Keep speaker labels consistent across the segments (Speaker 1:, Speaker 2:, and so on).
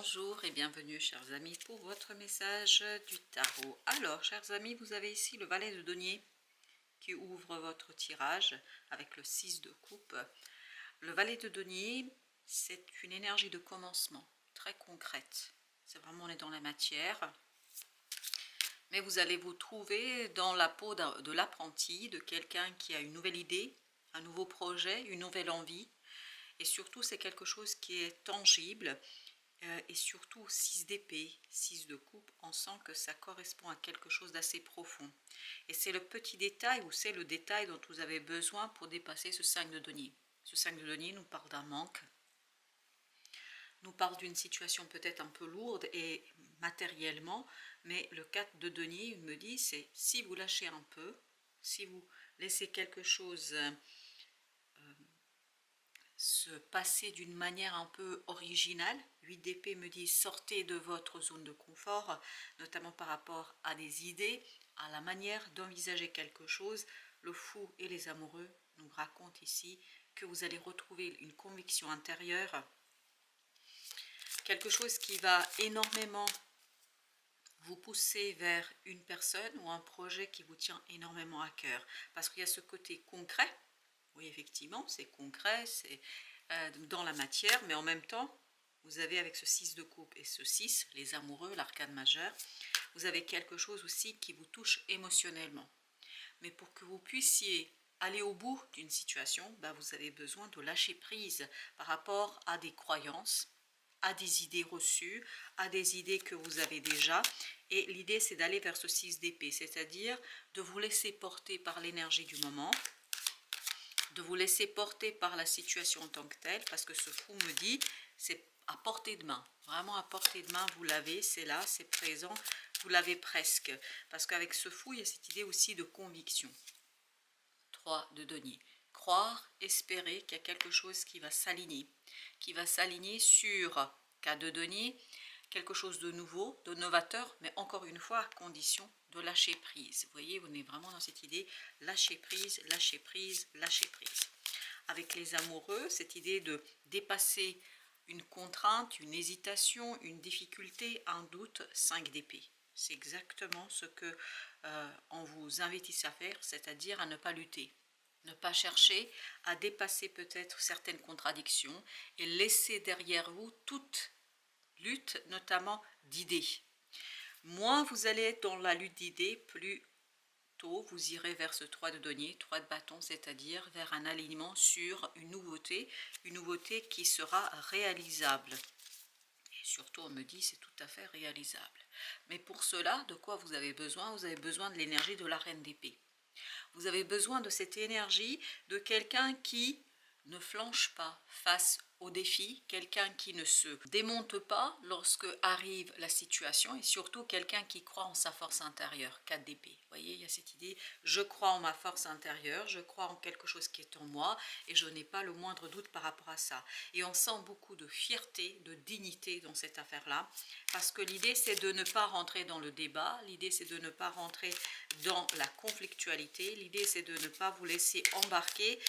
Speaker 1: Bonjour et bienvenue chers amis pour votre message du tarot. Alors chers amis, vous avez ici le valet de denier qui ouvre votre tirage avec le 6 de coupe. Le valet de denier, c'est une énergie de commencement très concrète. C'est vraiment, on est dans la matière. Mais vous allez vous trouver dans la peau de l'apprenti, de quelqu'un qui a une nouvelle idée, un nouveau projet, une nouvelle envie. Et surtout, c'est quelque chose qui est tangible. Et surtout 6 d'épée, 6 de coupe, on sent que ça correspond à quelque chose d'assez profond. Et c'est le petit détail ou c'est le détail dont vous avez besoin pour dépasser ce 5 de denier. Ce 5 de denier nous parle d'un manque, nous parle d'une situation peut-être un peu lourde et matériellement, mais le 4 de denier me dit c'est si vous lâchez un peu, si vous laissez quelque chose se passer d'une manière un peu originale. 8 d'épée me dit sortez de votre zone de confort, notamment par rapport à des idées, à la manière d'envisager quelque chose. Le fou et les amoureux nous racontent ici que vous allez retrouver une conviction intérieure, quelque chose qui va énormément vous pousser vers une personne ou un projet qui vous tient énormément à cœur, parce qu'il y a ce côté concret. Oui, effectivement, c'est concret, c'est dans la matière, mais en même temps, vous avez avec ce 6 de coupe et ce 6, les amoureux, l'arcane majeur, vous avez quelque chose aussi qui vous touche émotionnellement. Mais pour que vous puissiez aller au bout d'une situation, vous avez besoin de lâcher prise par rapport à des croyances, à des idées reçues, à des idées que vous avez déjà. Et l'idée, c'est d'aller vers ce 6 d'épée, c'est-à-dire de vous laisser porter par l'énergie du moment, de vous laisser porter par la situation en tant que telle, parce que ce fou me dit, c'est à portée de main, vraiment à portée de main, vous l'avez, c'est là, c'est présent, vous l'avez presque, parce qu'avec ce fou, il y a cette idée aussi de conviction. 3 de denier, croire, espérer qu'il y a quelque chose qui va s'aligner sur 4 de denier, quelque chose de nouveau, de novateur, mais encore une fois, à condition de lâcher prise. Vous voyez, on est vraiment dans cette idée, lâcher prise, lâcher prise, lâcher prise. Avec les amoureux, cette idée de dépasser une contrainte, une hésitation, une difficulté, un doute, 5 d'épée. C'est exactement ce que on vous invite à faire, c'est-à-dire à ne pas lutter. Ne pas chercher à dépasser peut-être certaines contradictions et laisser derrière vous toute lutte, notamment d'idées. Moins vous allez être dans la lutte d'idées, plus tôt vous irez vers ce 3 de denier, 3 de bâton, c'est-à-dire vers un alignement sur une nouveauté qui sera réalisable. Et surtout, on me dit, c'est tout à fait réalisable. Mais pour cela, de quoi vous avez besoin? Vous avez besoin de l'énergie de la reine d'épée. Vous avez besoin de cette énergie de quelqu'un qui ne flanche pas face au défi, quelqu'un qui ne se démonte pas lorsque arrive la situation et surtout quelqu'un qui croit en sa force intérieure, 4 d'épée. Vous voyez, il y a cette idée, je crois en ma force intérieure, je crois en quelque chose qui est en moi et je n'ai pas le moindre doute par rapport à ça. Et on sent beaucoup de fierté, de dignité dans cette affaire-là, parce que l'idée c'est de ne pas rentrer dans le débat, l'idée c'est de ne pas rentrer dans la conflictualité, l'idée c'est de ne pas vous laisser embarquer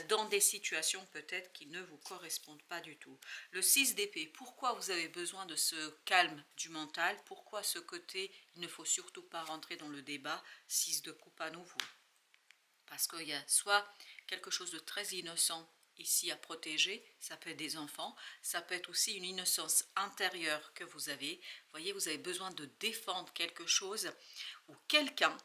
Speaker 1: dans des situations peut-être qui ne vous correspondent pas du tout. Le 6 d'épée, pourquoi vous avez besoin de ce calme du mental? Pourquoi ce côté, il ne faut surtout pas rentrer dans le débat? 6 de coupe à nouveau. Parce qu'il y a soit quelque chose de très innocent ici à protéger, ça peut être des enfants, ça peut être aussi une innocence intérieure que vous avez. Vous voyez, vous avez besoin de défendre quelque chose ou quelqu'un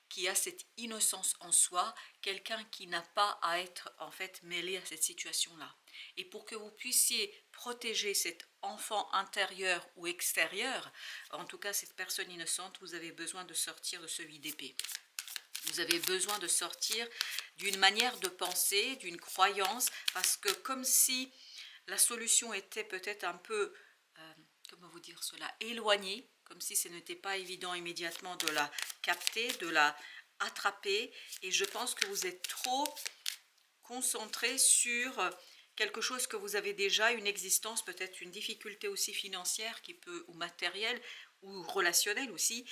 Speaker 1: qui a cette innocence en soi, quelqu'un qui n'a pas à être en fait mêlé à cette situation-là. Et pour que vous puissiez protéger cet enfant intérieur ou extérieur, en tout cas cette personne innocente, vous avez besoin de sortir de ce vide d'épée. Vous avez besoin de sortir d'une manière de penser, d'une croyance, parce que comme si la solution était peut-être un peu, comment vous dire cela, éloignée, comme si ce n'était pas évident immédiatement de la capter, de la attraper. Et je pense que vous êtes trop concentré sur quelque chose que vous avez déjà, une existence, peut-être une difficulté aussi financière qui peut, ou matérielle, ou relationnelle aussi,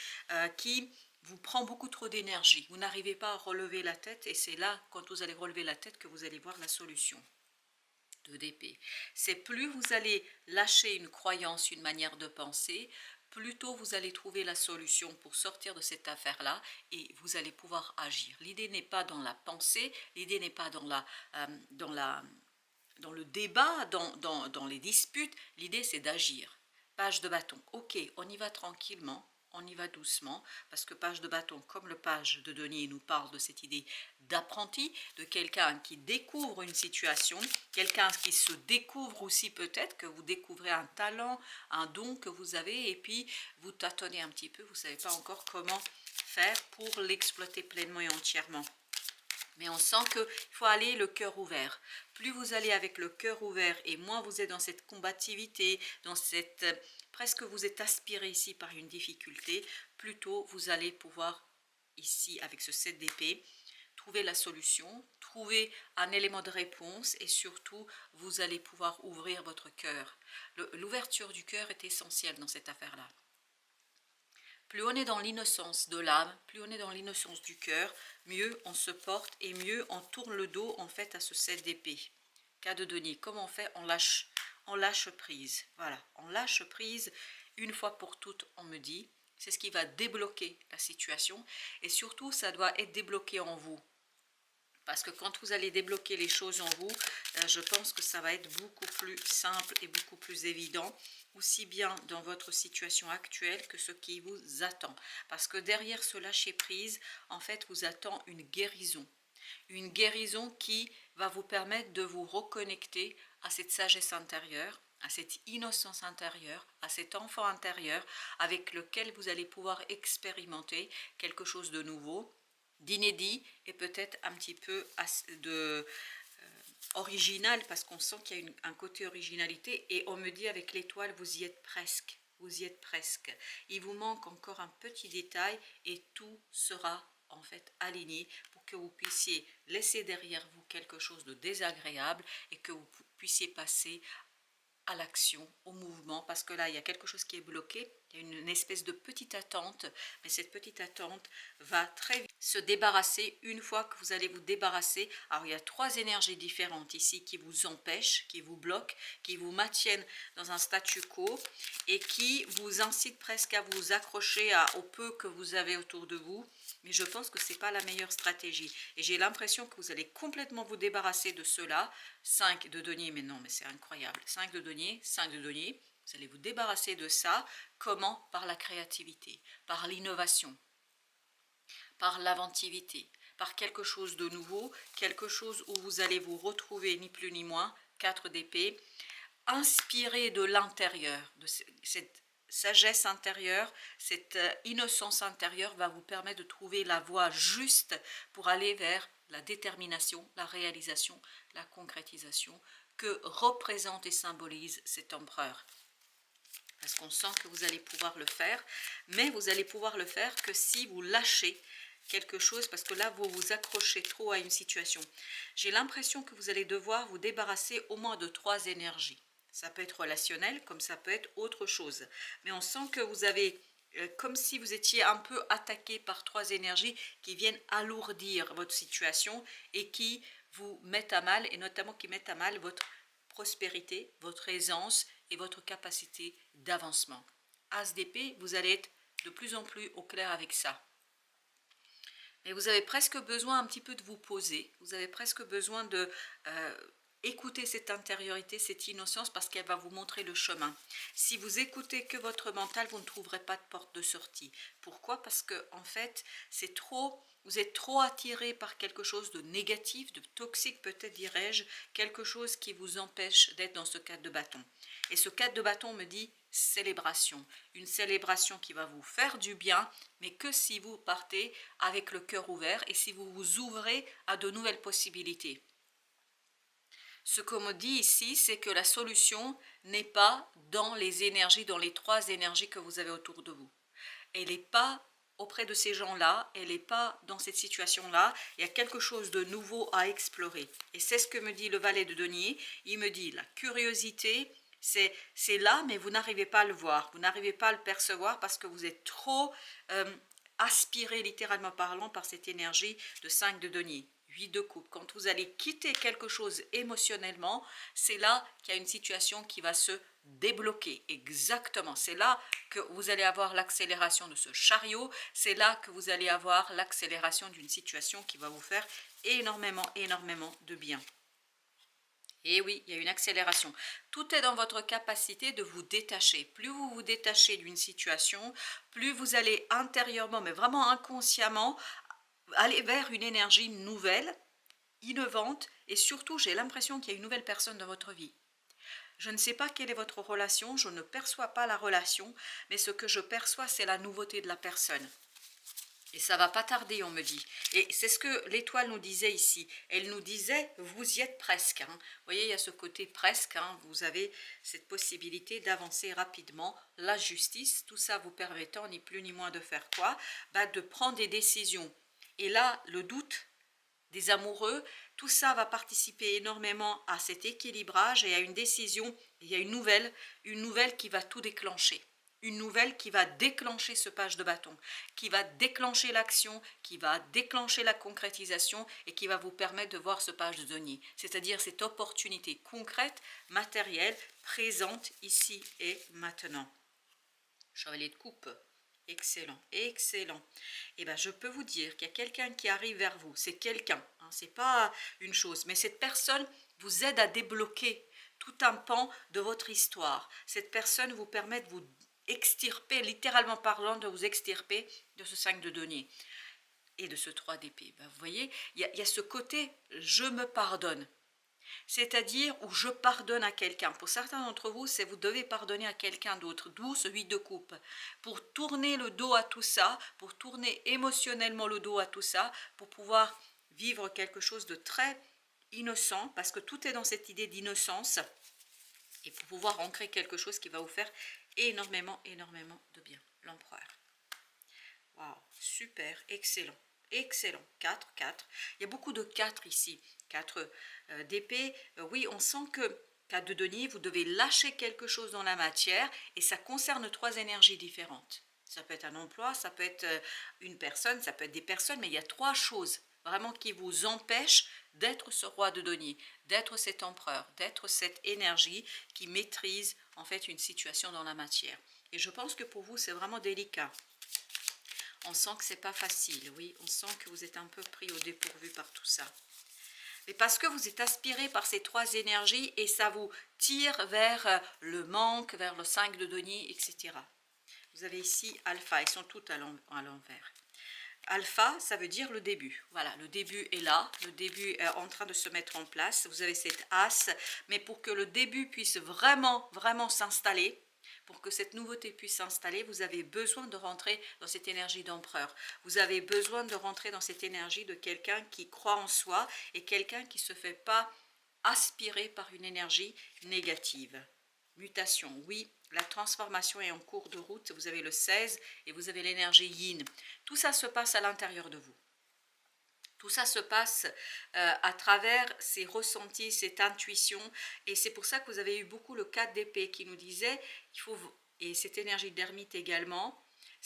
Speaker 1: qui vous prend beaucoup trop d'énergie. Vous n'arrivez pas à relever la tête et c'est là, quand vous allez relever la tête, que vous allez voir la solution. 2 d'épée. C'est plus vous allez lâcher une croyance, une manière de penser, plus tôt vous allez trouver la solution pour sortir de cette affaire-là et vous allez pouvoir agir. L'idée n'est pas dans la pensée, l'idée n'est pas dans le débat, dans les disputes, l'idée c'est d'agir. Page de bâton, ok, on y va tranquillement, on y va doucement, parce que page de bâton, comme le page de denier, nous parle de cette idée d'apprenti, de quelqu'un qui découvre une situation, quelqu'un qui se découvre aussi peut-être, que vous découvrez un talent, un don que vous avez, et puis vous tâtonnez un petit peu, vous ne savez pas encore comment faire pour l'exploiter pleinement et entièrement. Mais on sent qu'il faut aller le cœur ouvert. Plus vous allez avec le cœur ouvert et moins vous êtes dans cette combativité, dans cette... presque vous êtes aspiré ici par une difficulté, plus tôt vous allez pouvoir, ici avec ce 7 d'épée, trouver la solution, trouver un élément de réponse et surtout vous allez pouvoir ouvrir votre cœur. L'ouverture du cœur est essentielle dans cette affaire-là. Plus on est dans l'innocence de l'âme, plus on est dans l'innocence du cœur, mieux on se porte et mieux on tourne le dos en fait à ce 7 d'épée. Cas de denier, comment on fait? On lâche prise. Voilà, on lâche prise une fois pour toutes, on me dit. C'est ce qui va débloquer la situation et surtout ça doit être débloqué en vous. Parce que quand vous allez débloquer les choses en vous, je pense que ça va être beaucoup plus simple et beaucoup plus évident, aussi bien dans votre situation actuelle que ce qui vous attend. Parce que derrière ce lâcher-prise, en fait, vous attend une guérison. Une guérison qui va vous permettre de vous reconnecter à cette sagesse intérieure, à cette innocence intérieure, à cet enfant intérieur avec lequel vous allez pouvoir expérimenter quelque chose de nouveau, d'inédit et peut-être un petit peu original parce qu'on sent qu'il y a un côté originalité et on me dit avec l'étoile vous y êtes presque, vous y êtes presque. Il vous manque encore un petit détail et tout sera en fait aligné pour que vous puissiez laisser derrière vous quelque chose de désagréable et que vous puissiez passer à l'action, au mouvement, parce que là, il y a quelque chose qui est bloqué, il y a une espèce de petite attente, mais cette petite attente va très vite se débarrasser une fois que vous allez vous débarrasser. Alors, il y a 3 énergies différentes ici qui vous empêchent, qui vous bloquent, qui vous maintiennent dans un statu quo et qui vous incitent presque à vous accrocher au peu que vous avez autour de vous. Mais je pense que ce n'est pas la meilleure stratégie. Et j'ai l'impression que vous allez complètement vous débarrasser de cela. 5 de denier, mais non, mais c'est incroyable. 5 de denier, 5 de denier. Vous allez vous débarrasser de ça. Comment? Par la créativité, par l'innovation, par l'inventivité, par quelque chose de nouveau, quelque chose où vous allez vous retrouver ni plus ni moins. 4 d'épée, inspiré de l'intérieur, de cette sagesse intérieure, cette innocence intérieure va vous permettre de trouver la voie juste pour aller vers la détermination, la réalisation, la concrétisation que représente et symbolise cet empereur. Parce qu'on sent que vous allez pouvoir le faire, mais vous allez pouvoir le faire que si vous lâchez quelque chose, parce que là vous vous accrochez trop à une situation. J'ai l'impression que vous allez devoir vous débarrasser au moins de 3 énergies. Ça peut être relationnel, comme ça peut être autre chose. Mais on sent que vous avez, comme si vous étiez un peu attaqué par 3 énergies qui viennent alourdir votre situation et qui vous mettent à mal, et notamment qui mettent à mal votre prospérité, votre aisance et votre capacité d'avancement. As d'épée, vous allez être de plus en plus au clair avec ça. Mais vous avez presque besoin un petit peu de vous poser, vous avez presque besoin de écouter cette intériorité, cette innocence parce qu'elle va vous montrer le chemin. Si vous écoutez que votre mental, vous ne trouverez pas de porte de sortie. Pourquoi? Parce que en fait, c'est trop, vous êtes trop attiré par quelque chose de négatif, de toxique peut-être dirais-je, quelque chose qui vous empêche d'être dans ce cadre de bâton. Et ce cadre de bâton me dit célébration, une célébration qui va vous faire du bien, mais que si vous partez avec le cœur ouvert et si vous vous ouvrez à de nouvelles possibilités. Ce qu'on me dit ici, c'est que la solution n'est pas dans les énergies, dans les 3 énergies que vous avez autour de vous. Elle n'est pas auprès de ces gens-là, elle n'est pas dans cette situation-là. Il y a quelque chose de nouveau à explorer. Et c'est ce que me dit le valet de denier. Il me dit la curiosité, c'est là, mais vous n'arrivez pas à le voir. Vous n'arrivez pas à le percevoir parce que vous êtes trop aspiré, littéralement parlant, par cette énergie de 5 de denier. 8 de coupe. Quand vous allez quitter quelque chose émotionnellement, c'est là qu'il y a une situation qui va se débloquer. Exactement, c'est là que vous allez avoir l'accélération de ce chariot, c'est là que vous allez avoir l'accélération d'une situation qui va vous faire énormément de bien. Et oui, il y a une accélération. Tout est dans votre capacité de vous détacher. Plus vous vous détachez d'une situation, plus vous allez intérieurement, mais vraiment inconsciemment, aller vers une énergie nouvelle, innovante, et surtout, j'ai l'impression qu'il y a une nouvelle personne dans votre vie. Je ne sais pas quelle est votre relation, je ne perçois pas la relation, mais ce que je perçois, c'est la nouveauté de la personne. Et ça va pas tarder, on me dit. Et c'est ce que l'étoile nous disait ici. Elle nous disait, vous y êtes presque. Hein. Vous voyez, il y a ce côté presque. Hein. Vous avez cette possibilité d'avancer rapidement. La justice, tout ça vous permettant, ni plus ni moins de faire quoi? De prendre des décisions. Et là, le doute des amoureux, tout ça va participer énormément à cet équilibrage et à une décision. Il y a une nouvelle qui va tout déclencher. Une nouvelle qui va déclencher ce page de bâton, qui va déclencher l'action, qui va déclencher la concrétisation et qui va vous permettre de voir ce page de denier. C'est-à-dire cette opportunité concrète, matérielle, présente ici et maintenant. Chevalier de coupe. Excellent, excellent. Et bien, je peux vous dire qu'il y a quelqu'un qui arrive vers vous. C'est quelqu'un, hein, c'est pas une chose. Mais cette personne vous aide à débloquer tout un pan de votre histoire. Cette personne vous permet de vous extirper, littéralement parlant, de vous extirper de ce 5 de denier et de ce 3 d'épée. Ben, vous voyez, il y a ce côté « je me pardonne ». C'est-à-dire où je pardonne à quelqu'un. Pour certains d'entre vous, c'est vous devez pardonner à quelqu'un d'autre, d'où ce 8 de coupe. Pour tourner le dos à tout ça, pour tourner émotionnellement le dos à tout ça, pour pouvoir vivre quelque chose de très innocent, parce que tout est dans cette idée d'innocence, et pour pouvoir ancrer quelque chose qui va vous faire énormément de bien. L'empereur. Waouh, super, excellent. Excellent, 4, 4. Il y a beaucoup de 4 ici. 4 d'épée. Oui, on sent que 4 de denier, vous devez lâcher quelque chose dans la matière et ça concerne 3 énergies différentes. Ça peut être un emploi, ça peut être une personne, ça peut être des personnes, mais il y a 3 choses vraiment qui vous empêchent d'être ce roi de denier, d'être cet empereur, d'être cette énergie qui maîtrise en fait une situation dans la matière. Et je pense que pour vous, c'est vraiment délicat. On sent que c'est pas facile, oui, on sent que vous êtes un peu pris au dépourvu par tout ça. Mais parce que vous êtes aspiré par ces 3 énergies et ça vous tire vers le manque, vers le 5 de denier, etc. Vous avez ici alpha, ils sont toutes à l'envers. Alpha, ça veut dire le début. Voilà, le début est là, le début est en train de se mettre en place. Vous avez cette as, mais pour que le début puisse vraiment s'installer, pour que cette nouveauté puisse s'installer, vous avez besoin de rentrer dans cette énergie d'empereur. Vous avez besoin de rentrer dans cette énergie de quelqu'un qui croit en soi et quelqu'un qui ne se fait pas aspirer par une énergie négative. Mutation, oui, la transformation est en cours de route. Vous avez le 16 et vous avez l'énergie yin. Tout ça se passe à l'intérieur de vous. Tout ça se passe à travers ces ressentis, cette intuition. Et c'est pour ça que vous avez eu beaucoup le 4 d'épée qui nous disait, il faut, et cette énergie d'ermite également,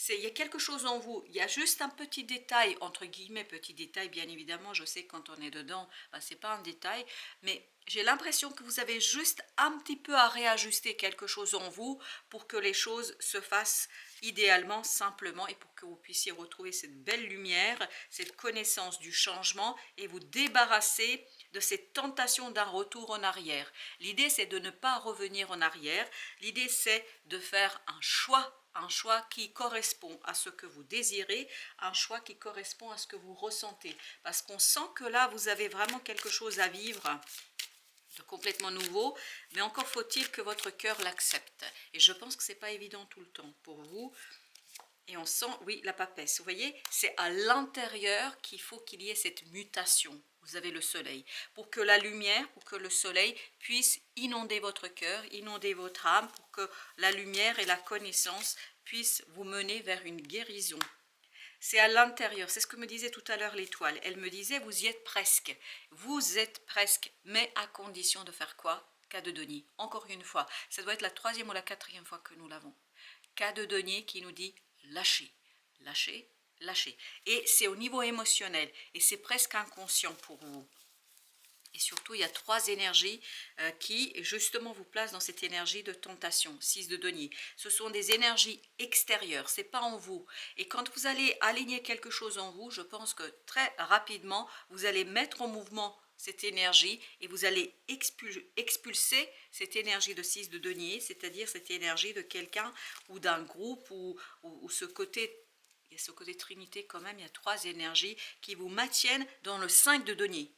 Speaker 1: il y a quelque chose en vous, il y a juste un petit détail, entre guillemets, petit détail, bien évidemment, je sais que quand on est dedans, c'est pas un détail, mais j'ai l'impression que vous avez juste un petit peu à réajuster quelque chose en vous pour que les choses se fassent idéalement, simplement, et pour que vous puissiez retrouver cette belle lumière, cette connaissance du changement et vous débarrasser de cette tentation d'un retour en arrière. L'idée, c'est de ne pas revenir en arrière. L'idée, c'est de faire un choix qui correspond à ce que vous désirez, un choix qui correspond à ce que vous ressentez. Parce qu'on sent que là, vous avez vraiment quelque chose à vivre de complètement nouveau, mais encore faut-il que votre cœur l'accepte. Et je pense que ce n'est pas évident tout le temps pour vous. Et on sent, oui, la papesse. Vous voyez, c'est à l'intérieur qu'il faut qu'il y ait cette mutation. Vous avez le soleil. Pour que la lumière, pour que le soleil puisse inonder votre cœur, inonder votre âme, pour que la lumière et la connaissance puissent vous mener vers une guérison. C'est à l'intérieur, c'est ce que me disait tout à l'heure l'étoile. Elle me disait, vous y êtes presque. Vous êtes presque, mais à condition de faire quoi? Cas de denier. Encore une fois, ça doit être la 3e ou la 4e fois que nous l'avons. Cas de denier qui nous dit, lâchez, lâchez, lâcher. Et c'est au niveau émotionnel et c'est presque inconscient pour vous. Et surtout, il y a 3 énergies qui, justement, vous placent dans cette énergie de tentation, 6 de denier. Ce sont des énergies extérieures, ce n'est pas en vous. Et quand vous allez aligner quelque chose en vous, je pense que très rapidement, vous allez mettre en mouvement cette énergie et vous allez expulser cette énergie de 6 de denier, c'est-à-dire cette énergie de quelqu'un ou d'un groupe ou ce côté. Il y a ce côté trinité quand même, il y a 3 énergies qui vous maintiennent dans le 5 de denier.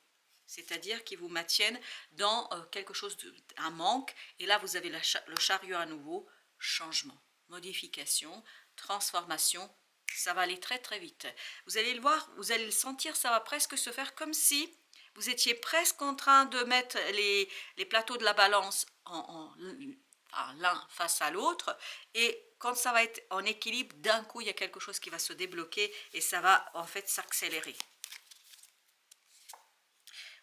Speaker 1: C'est-à-dire qui vous maintiennent dans quelque chose, un manque. Et là, vous avez le chariot à nouveau, changement, modification, transformation. Ça va aller très très vite. Vous allez le voir, vous allez le sentir, ça va presque se faire comme si vous étiez presque en train de mettre les plateaux de la balance l'un face à l'autre. Et quand ça va être en équilibre, d'un coup, il y a quelque chose qui va se débloquer et ça va en fait s'accélérer.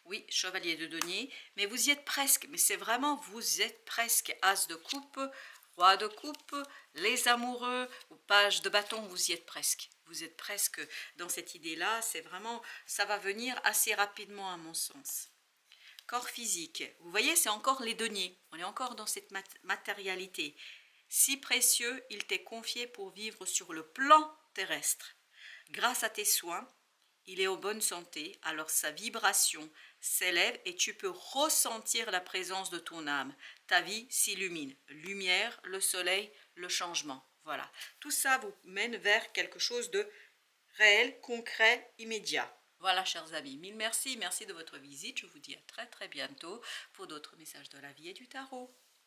Speaker 1: Oui, chevalier de denier, mais vous y êtes presque, mais c'est vraiment, vous êtes presque. As de coupe, roi de coupe, les amoureux, ou page de bâton, vous y êtes presque. Vous êtes presque dans cette idée-là, c'est vraiment, ça va venir assez rapidement à mon sens. Corps physique, vous voyez, c'est encore les deniers, on est encore dans cette matérialité. Si précieux, il t'est confié pour vivre sur le plan terrestre. Grâce à tes soins, il est en bonne santé, alors sa vibration s'élève et tu peux ressentir la présence de ton âme. Ta vie s'illumine. Lumière, le soleil, le changement. Voilà. Tout ça vous mène vers quelque chose de réel, concret, immédiat. Voilà, chers amis, mille merci. Merci de votre visite. Je vous dis à très très bientôt pour d'autres messages de la vie et du tarot.